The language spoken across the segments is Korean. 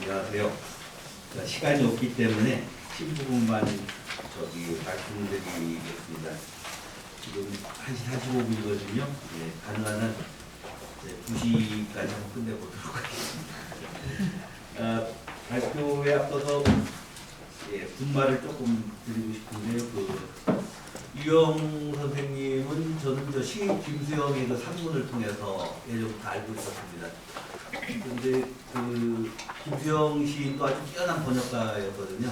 안녕하세요. 자, 시간이 없기 때문에 15분만 말씀드리겠습니다. 지금 1시 45분이거든요. 예, 가능한 한 2시까지 한번 끝내보도록 하겠습니다. 발표에 앞서서 분말을 조금 드리고 싶은데요. 유영 선생님은 저는 시인 김수영의 그 산문을 통해서 예전부터 알고 있었습니다. 그런데 김수영 시인도 아주 뛰어난 번역가였거든요.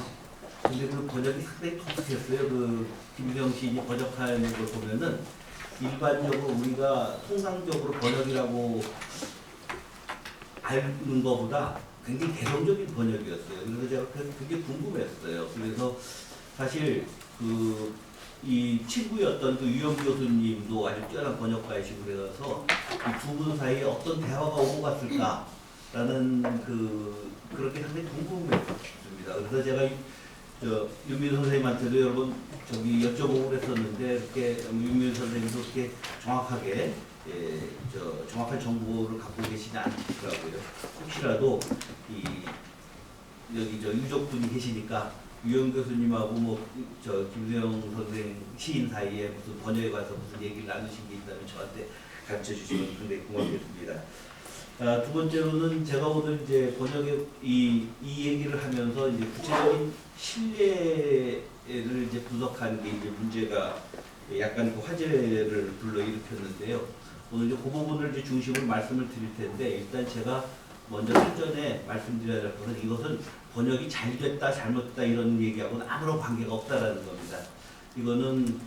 근데 그 번역이 상당히 독특했어요. 김수영 시인이 번역하는 걸 보면은 일반적으로 우리가 통상적으로 번역이라고 아는 것보다 굉장히 개성적인 번역이었어요. 그래서 제가 그게 궁금했어요. 그래서 사실 이 친구였던 유영 교수님도 아주 뛰어난 번역가이시고 그래서 이 두 분 사이에 어떤 대화가 오고 갔을까라는 그렇게 상당히 궁금했습니다. 그래서 제가 윤민 선생님한테도 여러분 여쭤보고 그랬었는데 이렇게 윤민 선생님도 그렇게 정확하게 정확한 정보를 갖고 계시지 않더라고요. 혹시라도 여기 유족분이 계시니까 유영 교수님하고 김수영 선생 시인 사이에 무슨 번역에 가서 무슨 얘기를 나누신 게 있다면 저한테 가르쳐 주시면 굉장히 고맙겠습니다. 두 번째로는 제가 오늘 이제 번역의 이 얘기를 하면서 이제 구체적인 신뢰를 이제 분석하는 게 이제 문제가 약간 화제를 불러일으켰는데요. 오늘 이제 그 부분을 이제 중심으로 말씀을 드릴 텐데 일단 제가 먼저 사전에 말씀드려야 될 것은 이것은 번역이 잘 됐다 잘못됐다 이런 얘기하고는 아무런 관계가 없다라는 겁니다. 이거는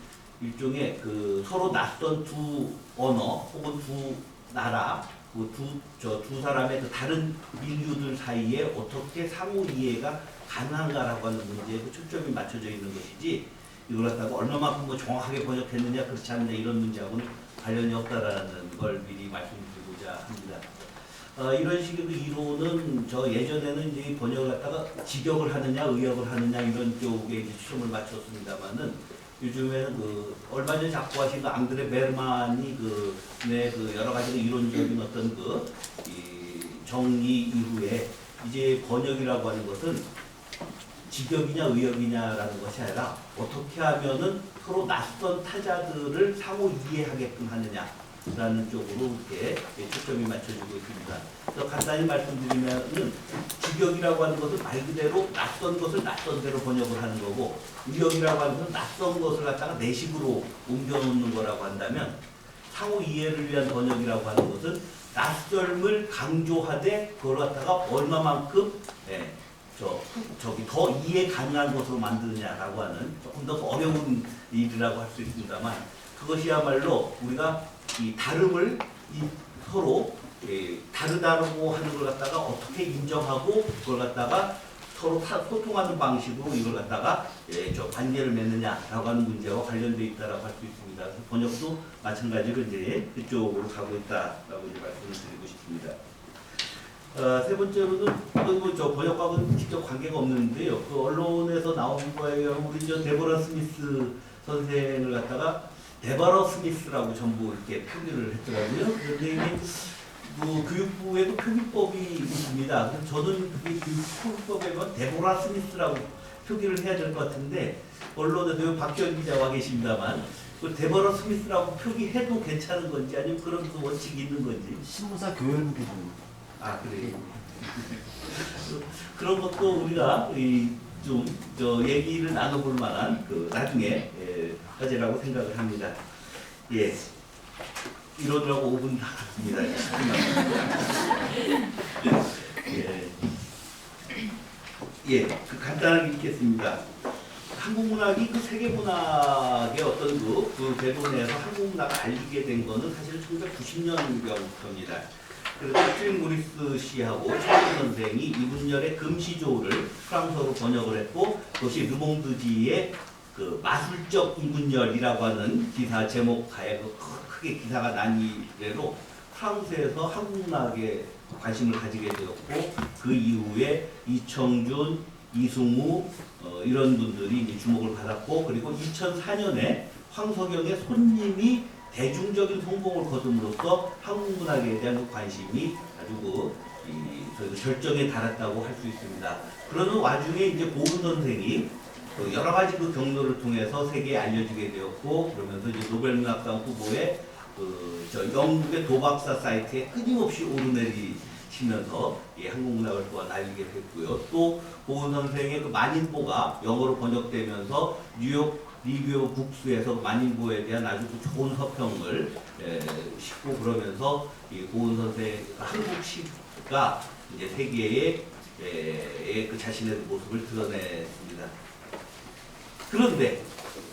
일종의 서로 낯선 두 언어 혹은 두 나라 두 사람의 다른 민류들 사이에 어떻게 상호 이해가 가능한가라고 하는 문제에 초점이 맞춰져 있는 것이지 이걸 갖다가 얼마만큼 정확하게 번역했느냐 그렇지 않느냐 이런 문제하고는 관련이 없다라는 걸 미리 말씀드리고자 합니다. 이런 식의 이론은 예전에는 이제 번역을 갖다가 직역을 하느냐 의역을 하느냐 이런 쪽에 이제 초점을 맞췄습니다만은 요즘에는 얼마 전에 작고하신 앙드레 베르만이 여러 가지 이론적인 어떤 이 정리 이후에 이제 번역이라고 하는 것은 직역이냐 의역이냐라는 것이 아니라 어떻게 하면은 서로 낯선 타자들을 상호 이해하게끔 하느냐라는 쪽으로 이렇게 초점이 맞춰지고 있습니다. 그래서 간단히 말씀드리면은 직역이라고 하는 것은 말 그대로 낯선 것을 낯선 대로 번역을 하는 거고 의역이라고 하는 것은 낯선 것을 갖다가 내식으로 옮겨놓는 거라고 한다면 상호 이해를 위한 번역이라고 하는 것은 낯설음을 강조하되 그걸 갖다가 얼마만큼 더 이해 가능한 것으로 만드느냐라고 하는 조금 더 어려운 일이라고 할 수 있습니다만 그것이야말로 우리가 이 다름을 서로 다르다고 하는 걸 갖다가 어떻게 인정하고 그걸 갖다가 서로 소통하는 방식으로 이걸 갖다가 관계를 맺느냐라고 하는 문제와 관련되어 있다라고 할 수 있습니다. 그래서 번역도 마찬가지로 이제 그쪽으로 가고 있다라고 이제 말씀을 드리고 싶습니다. 세 번째로는 번역과는 직접 관계가 없는데요. 언론에서 나온 거예요. 우리 데보라 스미스 선생을 갖다가 데바러 스미스라고 전부 이렇게 표기를 했더라고요. 그런데 이게 교육부에도 표기법이 있습니다. 그래서 저는 그게 교육법에 보면 데보라 스미스라고 표기를 해야 될 것 같은데 언론에도 박지원 기자 와 계십니다만 데보라 스미스라고 표기해도 괜찮은 건지 아니면 그런 원칙이 있는 건지. 신문사 교열문 기준입니다. 그래요. 그런 것도 우리가 얘기를 나눠볼 만한 나중에 화제라고 생각을 합니다. 예. 이러느라고 5분 다 갔습니다. 간단하게 읽겠습니다. 한국 문학이 세계 문학의 어떤 배분에서 한국 문학을 알리게 된 거는 사실 1990년경부터입니다. 그래서 트윈 모리스 씨하고 최근 선생이 이분열의 금시조를 프랑스어로 번역을 했고 그것이 르몽드지의 마술적 이분열이라고 하는 기사 제목하에 크게 기사가 난 이래로 프랑스에서 한국 문학에 관심을 가지게 되었고 그 이후에 이청준, 이승우 이런 분들이 이제 주목을 받았고 그리고 2004년에 황석영의 손님이 대중적인 성공을 거둠으로써 한국 문학에 대한 관심이 아주 저희도 절정에 달했다고 할 수 있습니다. 그러는 와중에 이제 고은 선생이 그 여러 가지 그 경로를 통해서 세계에 알려지게 되었고, 그러면서 이제 노벨문학상 후보에 저 영국의 도박사 사이트에 끊임없이 오르내리시면서 이 한국 문학을 또한 알리게 됐고요. 또 고은 선생의 그 만인보가 영어로 번역되면서 뉴욕 리뷰 북스에서 만인보에 대한 아주 좋은 서평을 싣고, 그러면서 이 고은 선생의 한국 시가 이제 세계에 그 자신의 모습을 드러냈습니다. 그런데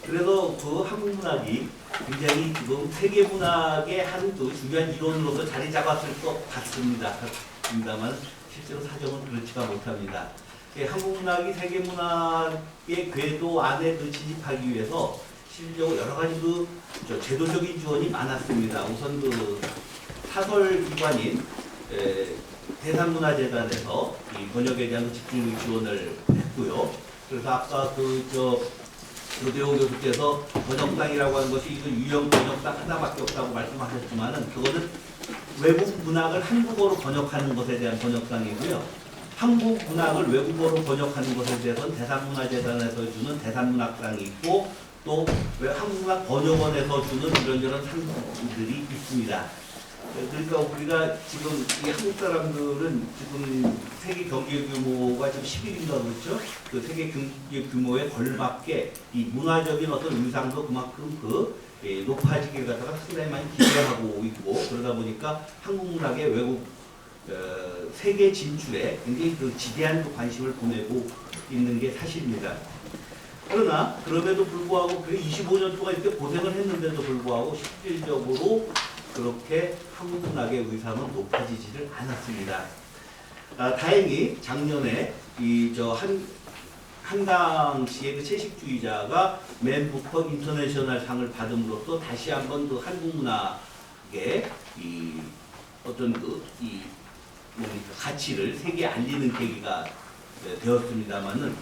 그래서 그 한국 문학이 굉장히 지금 세계 문학의 한 그 중요한 이론으로서 자리 잡았을 것 같습니다만 실제로 사정은 그렇지가 못합니다. 한국 문학이 세계 문학의 궤도 안에 그 진입하기 위해서 실질적으로 여러 가지 그 제도적인 지원이 많았습니다. 우선 그 사설 기관인 대산문화재단에서 이 번역에 대한 집중적 지원을 했고요. 그래서 아까 조대호 교수께서 번역상이라고 하는 것이 그 유형 번역상 하나밖에 없다고 말씀하셨지만은 그것은 외국 문학을 한국어로 번역하는 것에 대한 번역상이고요. 한국 문학을 외국어로 번역하는 것에 대해서는 대산문화재단에서 주는 대산문학상이 있고, 또 한국문학 번역원에서 주는 이런저런 상들이 있습니다. 그러니까 우리가 지금 이 한국 사람들은 지금 세계 경제 규모가 지금 11인가 그렇죠? 그 세계 경제 규모에 걸맞게 이 문화적인 어떤 위상도 그만큼 높아지기를 갖다가 상당히 많이 기대하고 있고, 그러다 보니까 한국 문학의 외국 세계 진출에 굉장히 그 지대한 관심을 보내고 있는 게 사실입니다. 그러나 그럼에도 불구하고 25년 동안 이렇게 고생을 했는데도 불구하고 실질적으로 그렇게 한국 문학의 위상은 높아지지를 않았습니다. 다행히 작년에 한강 씨의 그 채식주의자가 맨 부커 인터내셔널 상을 받음으로써 다시 한번 그 한국 문학의 어떤 가치를 세계에 알리는 계기가 되었습니다만은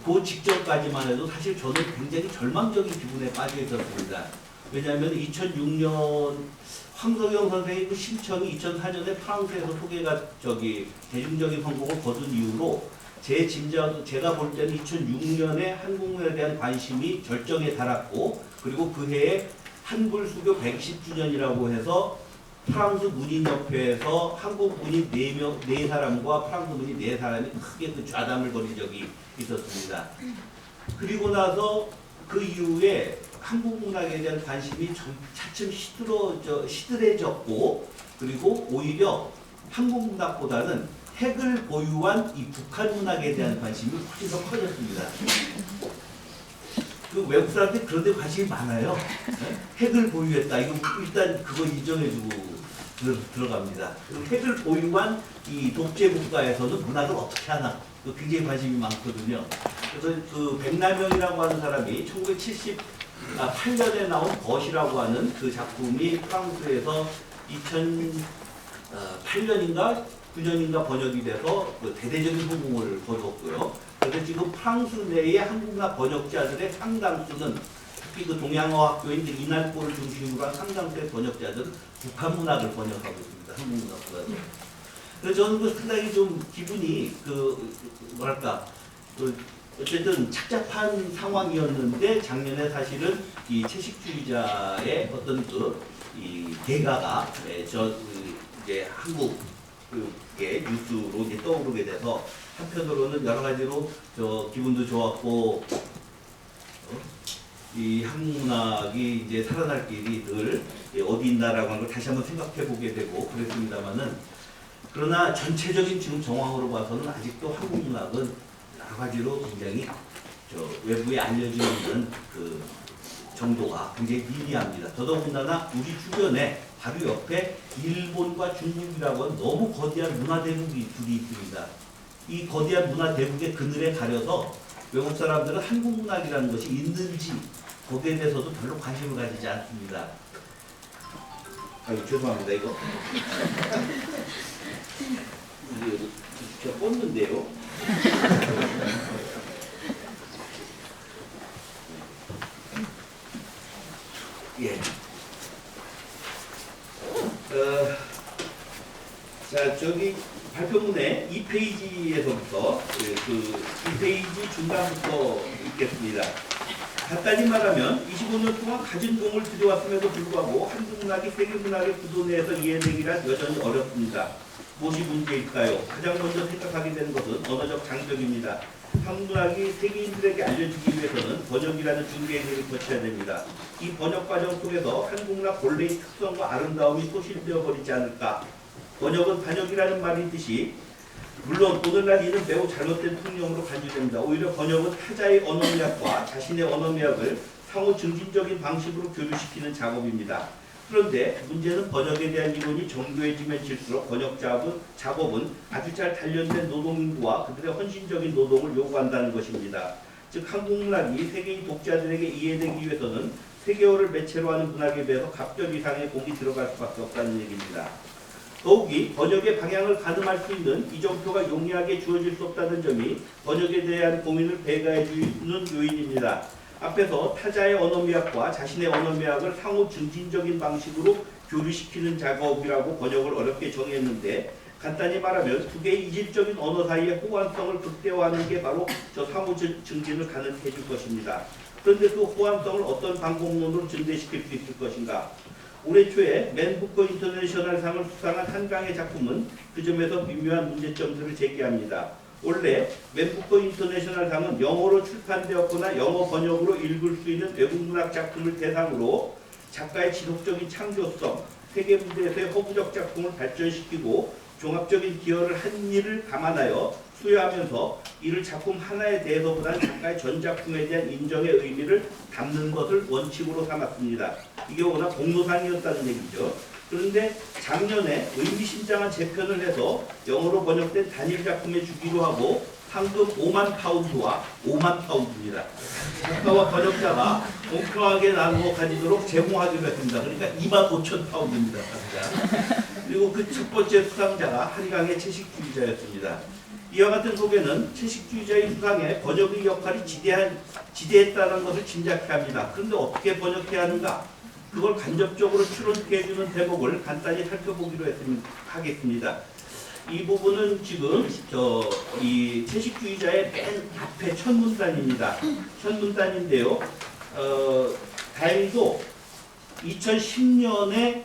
그 직전까지만 해도 사실 저는 굉장히 절망적인 기분에 빠져 있었습니다. 왜냐하면 2006년 황석영 선생의 그 심청이 2004년에 프랑스에서 소개가 대중적인 성공을 거둔 이후로 제가 볼 때는 2006년에 한국문에 대한 관심이 절정에 달았고, 그리고 그 해에 한불수교 110주년이라고 해서 프랑스 문인협회에서 한국 문인 4사람과 프랑스 문인 4사람이 크게 그 좌담을 벌인 적이 있었습니다. 그리고 나서 그 이후에 한국 문학에 대한 관심이 차츰 시들해졌고, 그리고 오히려 한국 문학보다는 핵을 보유한 이 북한 문학에 대한 관심이 훨씬 더 커졌습니다. 그 외국 사람들이 그런 데 관심이 많아요. 핵을 보유했다. 이거 일단 그거 인정해주고 들어갑니다. 핵을 보유한 이 독재 국가에서는 문학을 어떻게 하나 굉장히 관심이 많거든요. 그래서 그 백남영이라고 하는 사람이 1978년에 나온 덫이라고 하는 그 작품이 프랑스에서 2008년인가 9년인가 번역이 돼서 그 대대적인 성공을 거두었고요. 그래서 지금 프랑스 내의 한국문학 번역자들의 상당수는 특히 그 동양어학교인 이날고를 중심으로 한 상당수의 번역자들은 북한 문학을 번역하고 있습니다. 한국 문학보다도. 그래서 저는 그 상당히 좀 기분이 어쨌든 착잡한 상황이었는데, 작년에 사실은 이 채식주의자의 어떤 이 대가가 이제 한국의 뉴스로 이제 떠오르게 돼서 한편으로는 여러 가지로 기분도 좋았고, 이 한국 문학이 이제 살아날 길이 늘 어디 있나라고 하는 걸 다시 한번 생각해 보게 되고 그랬습니다만은, 그러나 전체적인 지금 정황으로 봐서는 아직도 한국 문학은 여러 가지로 굉장히 외부에 알려지는 그 정도가 굉장히 미미합니다. 더더군다나 우리 주변에 바로 옆에 일본과 중국이라고 하는 너무 거대한 문화 대국이 둘이 있습니다. 이 거대한 문화 대국의 그늘에 가려서 외국 사람들은 한국 문학이라는 것이 있는지 거기에 대해서도 별로 관심을 가지지 않습니다. 죄송합니다. 이거 제가 꽂는데요. 예. 자, 발표 페이지에서부터 그 2페이지 중간부터 읽겠습니다. 간단히 말하면 25년 동안 가진 공을 들여왔음에도 불구하고 한국 문학이 세계 문학의 구도 내에서 이해되기란 여전히 어렵습니다. 무엇이 문제일까요? 가장 먼저 생각하게 되는 것은 언어적 장벽입니다. 한국 문학이 세계인들에게 알려지기 위해서는 번역이라는 중개행위를 거쳐야 됩니다. 이 번역 과정 속에서 한국 문학 본래의 특성과 아름다움이 소실되어 버리지 않을까. 번역은 반역이라는 말이 있듯이 물론 오늘날 이는 매우 잘못된 통념으로 간주됩니다. 오히려 번역은 타자의 언어미학과 자신의 언어미학을 상호 증진적인 방식으로 교류시키는 작업입니다. 그런데 문제는 번역에 대한 이론이 정교해지면 질수록 번역 작업은 아주 잘 단련된 노동인구와 그들의 헌신적인 노동을 요구한다는 것입니다. 즉 한국 문학이 세계인 독자들에게 이해되기 위해서는 세계어를 매체로 하는 문학에 비해서 갑절 이상의 공이 들어갈 수밖에 없다는 얘기입니다. 더욱이 번역의 방향을 가늠할 수 있는 이정표가 용이하게 주어질 수 없다는 점이 번역에 대한 고민을 배가해 주는 요인입니다. 앞에서 타자의 언어미학과 자신의 언어미학을 상호 증진적인 방식으로 교류시키는 작업이라고 번역을 어렵게 정했는데 간단히 말하면 두 개의 이질적인 언어 사이의 호환성을 극대화하는 게 바로 저 상호 증진을 가능해 줄 것입니다. 그런데 그 호환성을 어떤 방법론으로 증대시킬 수 있을 것인가? 올해 초에 맨 부커 인터내셔널 상을 수상한 한강의 작품은 그 점에서 미묘한 문제점들을 제기합니다. 원래 맨 부커 인터내셔널 상은 영어로 출판되었거나 영어 번역으로 읽을 수 있는 외국 문학 작품을 대상으로 작가의 지속적인 창조성, 세계 무대에서의 허구적 작품을 발전시키고 종합적인 기여를 한 일을 감안하여 수여하면서 이를 작품 하나에 대해서보다는 작가의 전 작품에 대한 인정의 의미를 담는 것을 원칙으로 삼았습니다. 이게 워낙 공로상이었다는 얘기죠. 그런데 작년에 의미심장한 재편을 해서 영어로 번역된 단일 작품에 주기로 하고 상금 5만 파운드와 5만 파운드입니다. 작가와 번역자가 공평하게 나누어 가지도록 제공하기로 했습니다. 그러니까 2만 5천 파운드입니다. 그리고 그 첫 번째 수상자가 한강의 채식주의자였습니다. 이와 같은 소개는 채식주의자의 수상에 번역의 역할이 지대했다는 것을 짐작케 합니다. 그런데 어떻게 번역해야 하는가? 그걸 간접적으로 추론케 해주는 대목을 간단히 살펴보기로 하겠습니다. 이 부분은 지금 이 채식주의자의 맨 앞에 첫 문단입니다. 첫 문단인데요. 다행히도 2010년에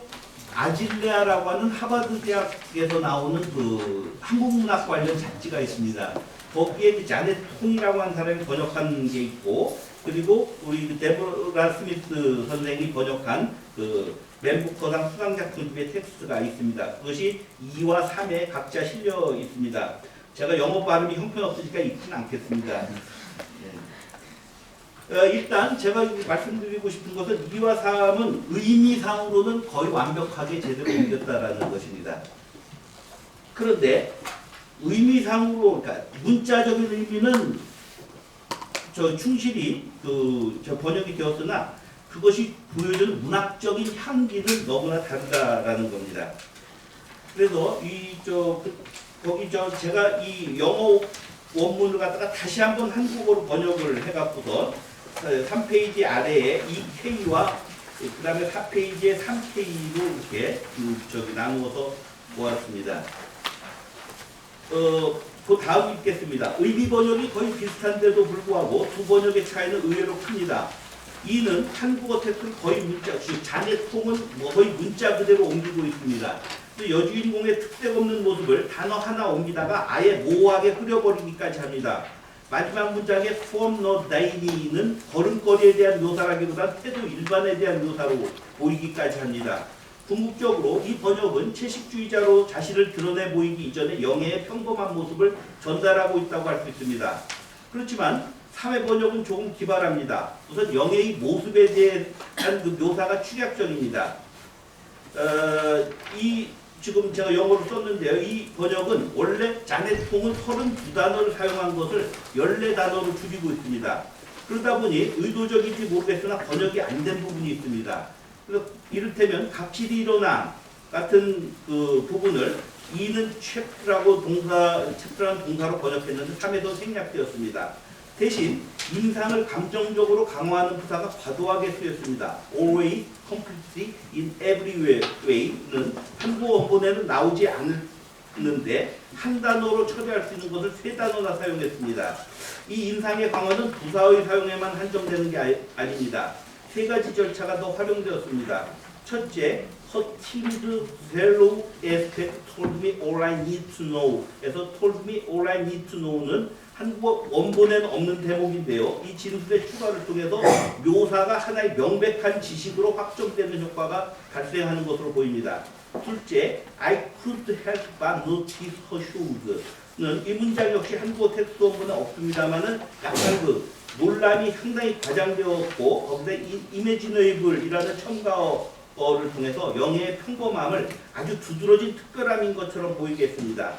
아질레아라고 하는 하버드 대학에서 나오는 그 한국문학 관련 잡지가 있습니다. 거기에 자넷 통이라고 하는 사람이 번역한 게 있고, 그리고 우리 데보라 스미스 선생이 번역한 그 맨 부커상 수상작품집의 텍스트가 있습니다. 그것이 2와 3에 각자 실려 있습니다. 제가 영어 발음이 형편없으니까 읽지는 않겠습니다. 일단 제가 말씀드리고 싶은 것은 2와 3은 의미상으로는 거의 완벽하게 제대로 옮겼다라는 것입니다. 그런데 의미상으로, 그러니까 문자적인 의미는 충실히 번역이 되었으나 그것이 보여주는 문학적인 향기는 너무나 다르다라는 겁니다. 그래서 제가 이 영어 원문을 갖다가 다시 한번 한국어로 번역을 해갖고서 3페이지 아래에 2K와 그 다음에 4페이지에 3K로 이렇게 나누어서 모았습니다. 그 다음 읽겠습니다. 의미 번역이 거의 비슷한데도 불구하고 두 번역의 차이는 의외로 큽니다. 이는 한국어 텍스트를 거의 문자, 자네통은 거의 문자 그대로 옮기고 있습니다. 또 여주인공의 특색 없는 모습을 단어 하나 옮기다가 아예 모호하게 흐려버리기까지 합니다. 마지막 문장의 form no dine는 걸음걸이에 대한 묘사라기보다 태도 일반에 대한 묘사로 보이기까지 합니다. 궁극적으로 이 번역은 채식주의자로 자신을 드러내 보이기 이전에 영예의 평범한 모습을 전달하고 있다고 할 수 있습니다. 그렇지만 3회 번역은 조금 기발합니다. 우선 영예의 모습에 대한 그 묘사가 축약적입니다. 지금 제가 영어로 썼는데요. 이 번역은 원래 자네통은 32단어를 사용한 것을 14단어로 줄이고 있습니다. 그러다 보니 의도적인지 모르겠으나 번역이 안 된 부분이 있습니다. 그래서 이를테면 갑질이 일어나 같은 그 부분을 이는 챕터라는 동사로 번역했는데 3에서 생략되었습니다. 대신 인상을 감정적으로 강화하는 부사가 과도하게 쓰였습니다. Always, completely, in every way는 한국 원본에는 나오지 않을 있는데 한 단어로 처리할 수 있는 것을 세 단어나 사용했습니다. 이 인상의 강화는 부사의 사용에만 한정되는 게 아닙니다. 세 가지 절차가 더 활용되었습니다. 첫째, Her team's value aspect told me all I need to know 에서 told me all I need to know는 한국어 원본에는 없는 대목인데요. 이 진술의 추가를 통해서 묘사가 하나의 명백한 지식으로 확정되는 효과가 발생하는 것으로 보입니다. 둘째, I could help but notice her shoes는 이 문장 역시 한국어 텍스트 원본에 없습니다만은 약간 논란이 상당히 과장되었고 거기서 imaginable이라는 첨가어를 통해서 영예의 평범함을 아주 두드러진 특별함인 것처럼 보이겠습니다.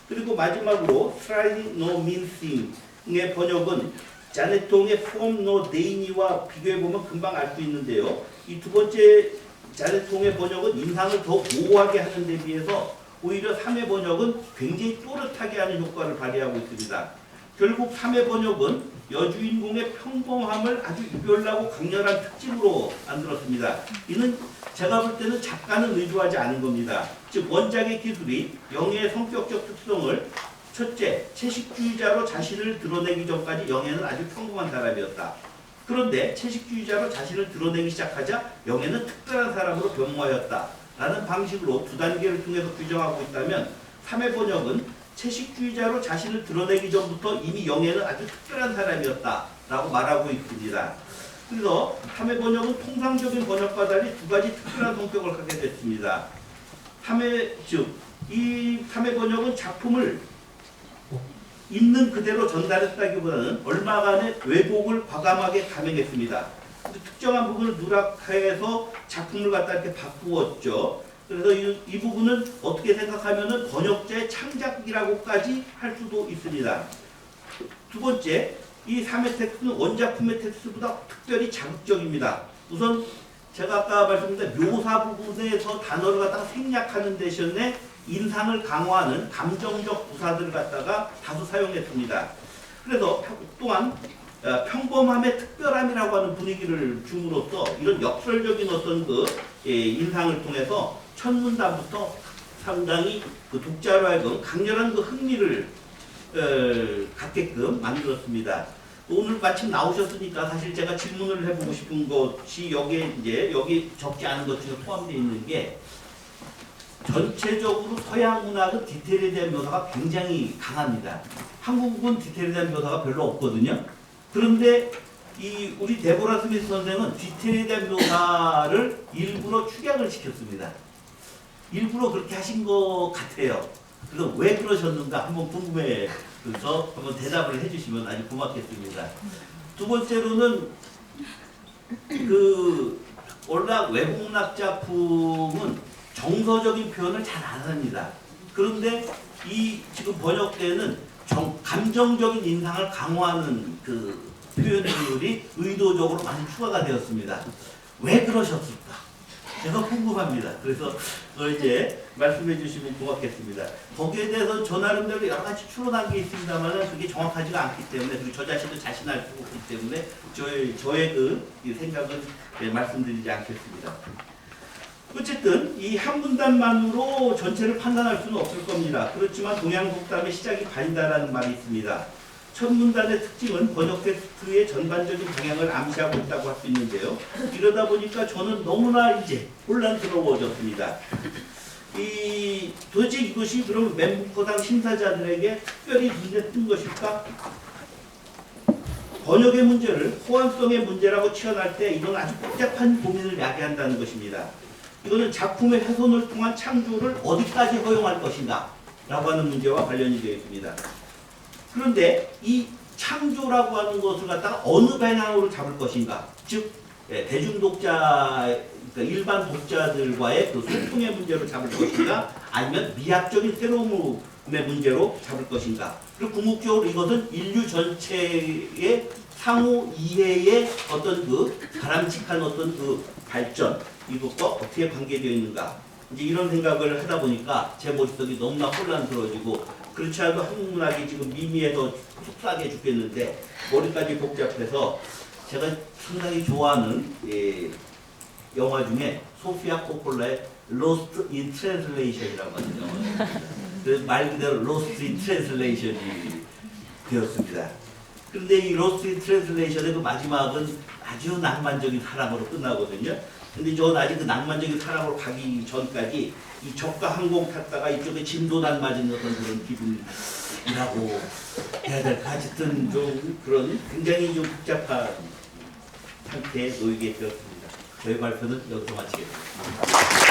그리고 마지막으로 Striding no mean thing의 번역은 자네통의 From no Dani와 비교해보면 금방 알 수 있는데요. 이 두 번째 자네통의 번역은 인상을 더 모호하게 하는 데 비해서 오히려 3회 번역은 굉장히 또렷하게 하는 효과를 발휘하고 있습니다. 결국 3회 번역은 여주인공의 평범함을 아주 유별나고 강렬한 특징으로 만들었습니다. 이는 제가 볼 때는 작가는 의도하지 않은 겁니다. 즉 원작의 기술이 영예의 성격적 특성을 첫째, 채식주의자로 자신을 드러내기 전까지 영예는 아주 평범한 사람이었다. 그런데 채식주의자로 자신을 드러내기 시작하자 영예는 특별한 사람으로 변모하였다. 라는 방식으로 두 단계를 통해서 규정하고 있다면 3회 번역은 채식주의자로 자신을 드러내기 전부터 이미 영예는 아주 특별한 사람이었다 라고 말하고 있습니다. 그래서 3회 번역은 통상적인 번역과 달리 두 가지 특별한 성격을 갖게 됐습니다. 이 3회 번역은 작품을 있는 그대로 전달했다기보다는 얼마간의 왜곡을 과감하게 감행했습니다. 특정한 부분을 누락해서 작품을 갖다 이렇게 바꾸었죠. 그래서 이 부분은 어떻게 생각하면은 번역자의 창작이라고까지 할 수도 있습니다. 두 번째, 이 3회 텍스트는 원작품의 텍스트보다 특별히 자극적입니다. 우선 제가 아까 말씀드린 묘사 부분에서 단어를 갖다가 생략하는 대신에 인상을 강화하는 감정적 부사들을 갖다가 다수 사용했습니다. 그래서 또한 평범함의 특별함이라고 하는 분위기를 줌으로써 이런 역설적인 어떤 인상을 통해서 첫 문단부터 상당히 독자로 하여금 강렬한 흥미를 갖게끔 만들었습니다. 오늘 마침 나오셨으니까 사실 제가 질문을 해보고 싶은 것이 여기 적지 않은 것 중에 포함되어 있는 게 전체적으로 서양 문학은 디테일에 대한 묘사가 굉장히 강합니다. 한국은 디테일에 대한 묘사가 별로 없거든요. 그런데 우리 데보라 스미스 선생은 디테일에 대한 묘사를 일부러 축약을 시켰습니다. 일부러 그렇게 하신 것 같아요. 그래서 왜 그러셨는가 한번 궁금해서 한번 대답을 해주시면 아주 고맙겠습니다. 두 번째로는 워낙 외국 문학 작품은 정서적인 표현을 잘 안 합니다. 그런데 이 지금 번역되는 감정적인 인상을 강화하는 표현들이 의도적으로 많이 추가가 되었습니다. 왜 그러셨을까? 제가 궁금합니다. 그래서 이제 말씀해 주시면 고맙겠습니다. 거기에 대해서 저 나름대로 여러 가지 추론한 게 있습니다만 그게 정확하지가 않기 때문에 그리고 저 자신도 자신할 수 없기 때문에 저의 이 생각은 말씀드리지 않겠습니다. 어쨌든 이 한 문단만으로 전체를 판단할 수는 없을 겁니다. 그렇지만 동양북담의 시작이 반이다라는 말이 있습니다. 첫 문단의 특징은 번역 텍스트의 전반적인 방향을 암시하고 있다고 할 수 있는데요. 이러다 보니까 저는 너무나 이제 혼란스러워졌습니다. 도대체 이것이 그럼 멘부커당 심사자들에게 특별히 눈에 띈 것일까? 번역의 문제를 호환성의 문제라고 치환할 때 이건 아주 복잡한 고민을 야기한다는 것입니다. 이거는 작품의 훼손을 통한 창조를 어디까지 허용할 것인가 라고 하는 문제와 관련이 되어 있습니다. 그런데 이 창조라고 하는 것을 갖다가 어느 방향으로 잡을 것인가, 즉 대중독자, 그러니까 일반 독자들과의 소통의 문제로 잡을 것인가, 아니면 미학적인 새로움의 문제로 잡을 것인가. 그리고 궁극적으로 이것은 인류 전체의 상호 이해의 어떤 바람직한 어떤 발전, 이것과 어떻게 관계되어 있는가. 이제 이런 생각을 하다 보니까 제 머릿속이 너무나 혼란스러워지고, 그렇지 않아도 한국 문학이 지금 미미해서 속상해 죽겠는데 머리까지 복잡해서 제가 상당히 좋아하는 영화 중에 소피아 코폴라의 Lost in Translation이라고 하는 영화가 있습니다. 그래서 말 그대로 로스트 인 트랜슬레이션이 되었습니다. 그런데 이 로스트 인 트랜슬레이션의 그 마지막은 아주 낭만적인 사랑으로 끝나거든요. 근데 저는 아직 그 낭만적인 사랑으로 가기 전까지 이 저가 항공 탔다가 이쪽에 진도난 맞은 어떤 그런 기분이라고 해야 될까. 하여튼 좀 그런 굉장히 좀 복잡한 상태에 놓이게 되었습니다. 저희 발표는 여기서 마치겠습니다.